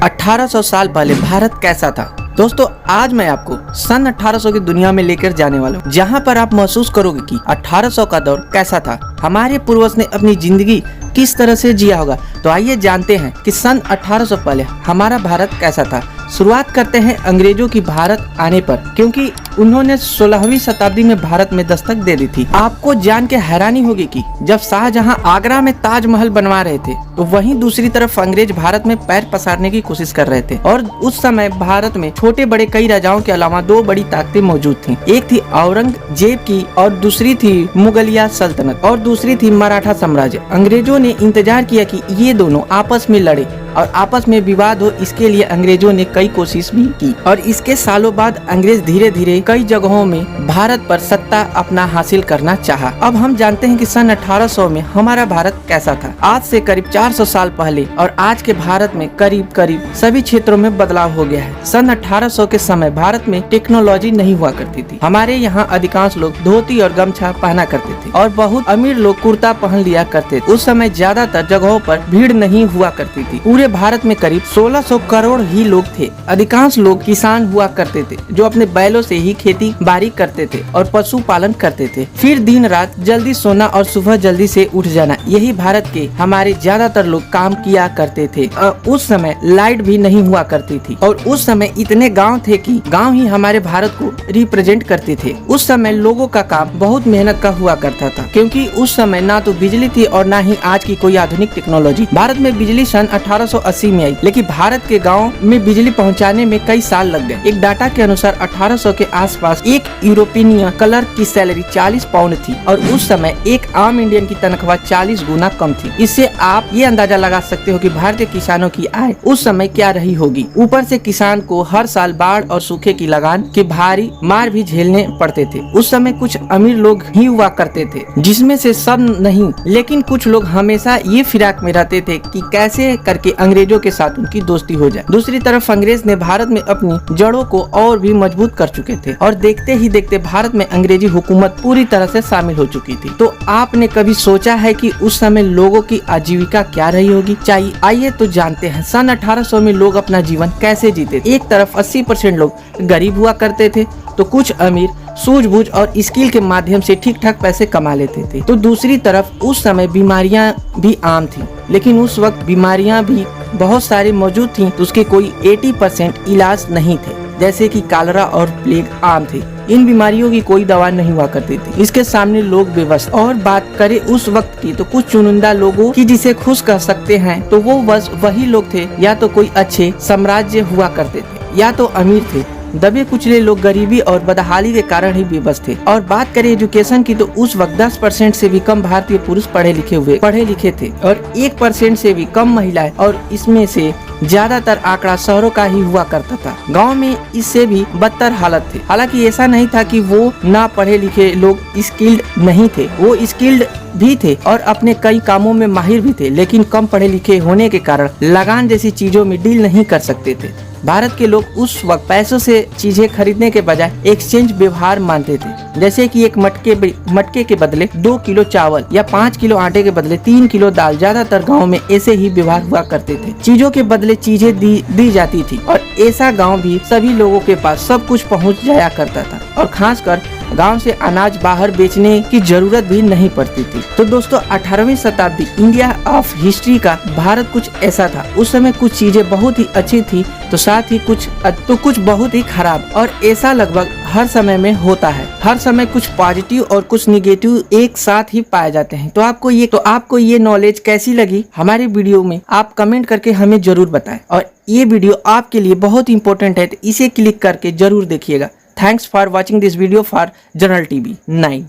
1800 साल पहले भारत कैसा था। दोस्तों आज मैं आपको सन 1800 की दुनिया में लेकर जाने वाला हूँ, जहाँ पर आप महसूस करोगे कि 1800 का दौर कैसा था, हमारे पूर्वज ने अपनी जिंदगी किस तरह से जिया होगा। तो आइए जानते हैं कि सन 1800 पहले हमारा भारत कैसा था। शुरुआत करते हैं अंग्रेजों की भारत आने पर, क्योंकि उन्होंने 16वीं शताब्दी में भारत में दस्तक दे दी थी। आपको जान के हैरानी होगी कि जब शाहजहां आगरा में ताजमहल बनवा रहे थे, तो वहीं दूसरी तरफ अंग्रेज भारत में पैर पसारने की कोशिश कर रहे थे। और उस समय भारत में छोटे बड़े कई राजाओं के अलावा दो बड़ी ताकतें मौजूद थीं। एक थी औरंगजेब की और दूसरी थी मुगलिया सल्तनत और दूसरी थी मराठा साम्राज्य। अंग्रेजों ने इंतजार किया कि ये दोनों आपस में लड़े और आपस में विवाद हो, इसके लिए अंग्रेजों ने कई कोशिश भी की। और इसके सालों बाद अंग्रेज धीरे धीरे कई जगहों में भारत पर सत्ता अपना हासिल करना चाहा। अब हम जानते हैं कि सन 1800 में हमारा भारत कैसा था। आज से करीब 400 साल पहले और आज के भारत में करीब करीब सभी क्षेत्रों में बदलाव हो गया है। सन 1800 के समय भारत में टेक्नोलॉजी नहीं हुआ करती थी। हमारे यहाँ अधिकांश लोग धोती और गमछा पहना करते थे और बहुत अमीर लोग कुर्ता पहन लिया करते थे। उस समय ज्यादातर जगहों पर भीड़ नहीं हुआ करती थी। पूरे भारत में करीब 1600 करोड़ ही लोग थे। अधिकांश लोग किसान हुआ करते थे, जो अपने बैलों से ही खेती बाड़ी करते थे और पशु पालन करते थे। फिर दिन रात जल्दी सोना और सुबह जल्दी से उठ जाना, यही भारत के हमारे ज्यादातर लोग काम किया करते थे। उस समय लाइट भी नहीं हुआ करती थी और उस समय इतने गांव थे कि गांव ही हमारे भारत को रिप्रेजेंट करते थे। उस समय लोगों का काम बहुत मेहनत का हुआ करता था, क्योंकि उस समय ना तो बिजली थी और ना ही आज की कोई आधुनिक टेक्नोलॉजी। भारत में बिजली सन 1880 में आई, लेकिन भारत के गाँव में बिजली पहुँचाने में कई साल लग गए। एक डाटा के अनुसार 1800 के आसपास एक यूरोपियन कलर की सैलरी 40 पाउंड थी और उस समय एक आम इंडियन की तनख्वाह 40 गुना कम थी। इससे आप ये अंदाजा लगा सकते हो कि भारतीय किसानों की आय उस समय क्या रही होगी। ऊपर से किसान को हर साल बाढ़ और सूखे की लगान के भारी मार भी झेलने पड़ते थे। उस समय कुछ अमीर लोग ही हुआ करते थे, जिसमें से सब नहीं, लेकिन कुछ लोग हमेशा ये फिराक में रहते थे कि कैसे करके अंग्रेजों के साथ उनकी दोस्ती हो जाए। दूसरी तरफ अंग्रेज ने भारत में अपनी जड़ों को और भी मजबूत कर चुके थे और देखते ही देखते भारत में अंग्रेजी हुकूमत पूरी तरह से शामिल हो चुकी थी। तो आपने कभी सोचा है कि उस समय लोगों की आजीविका क्या रही होगी? आइए तो जानते हैं सन 1800 में लोग अपना जीवन कैसे जीते। एक तरफ 80% लोग गरीब हुआ करते थे, तो कुछ अमीर सूझबूझ और स्किल के माध्यम से ठीक ठाक पैसे कमा लेते थे। तो दूसरी तरफ उस समय बीमारियां भी आम थी, लेकिन उस वक्त बीमारियां भी बहुत सारी मौजूद थी, तो उसके कोई 80% इलाज नहीं थे, जैसे कि कॉलरा और प्लेग आम थे। इन बीमारियों की कोई दवा नहीं हुआ करती थी। इसके सामने लोग बेबस। और बात करें उस वक्त की, तो कुछ चुनिंदा लोगों की जिसे खुश कर सकते हैं, तो वो बस वही लोग थे, या तो कोई अच्छे साम्राज्य हुआ करते थे या तो अमीर थे। दबे कुचले लोग गरीबी और बदहाली के कारण ही बेबस थे। और बात करें एजुकेशन की, तो उस वक्त 10% से भी कम भारतीय पुरुष पढ़े लिखे थे और 1% से भी कम महिलाएं, और इसमें से ज्यादातर आंकड़ा शहरों का ही हुआ करता था। गांव में इससे भी बदतर हालत थी। हालांकि ऐसा नहीं था कि वो ना पढ़े लिखे लोग स्किल्ड नहीं थे, वो स्किल्ड भी थे और अपने कई कामों में माहिर भी थे, लेकिन कम पढ़े लिखे होने के कारण लगान जैसी चीजों में डील नहीं कर सकते थे। भारत के लोग उस वक्त पैसों से चीजें खरीदने के बजाय एक्सचेंज व्यवहार मानते थे, जैसे कि एक मटके के बदले 2 किलो चावल या 5 किलो आटे के बदले 3 किलो दाल। ज्यादातर गाँव में ऐसे ही व्यवहार हुआ करते थे। चीजों के बदले चीजें दी जाती थी और ऐसा गांव भी सभी लोगों के पास सब कुछ पहुंच जाया करता था और खासकर गांव से अनाज बाहर बेचने की जरूरत भी नहीं पड़ती थी। तो दोस्तों 18वीं शताब्दी इंडिया ऑफ हिस्ट्री का भारत कुछ ऐसा था। उस समय कुछ चीजें बहुत ही अच्छी थी, तो साथ ही कुछ बहुत ही खराब, और ऐसा लगभग हर समय में होता है। हर समय कुछ पॉजिटिव और कुछ निगेटिव एक साथ ही पाए जाते हैं। तो आपको ये नॉलेज कैसी लगी हमारी वीडियो में, आप कमेंट करके हमें जरूर बताएं। और ये वीडियो आपके लिए बहुत इंपॉर्टेंट है, तो इसे क्लिक करके जरूर देखिएगा। Thanks for watching this video for Journal TV 9।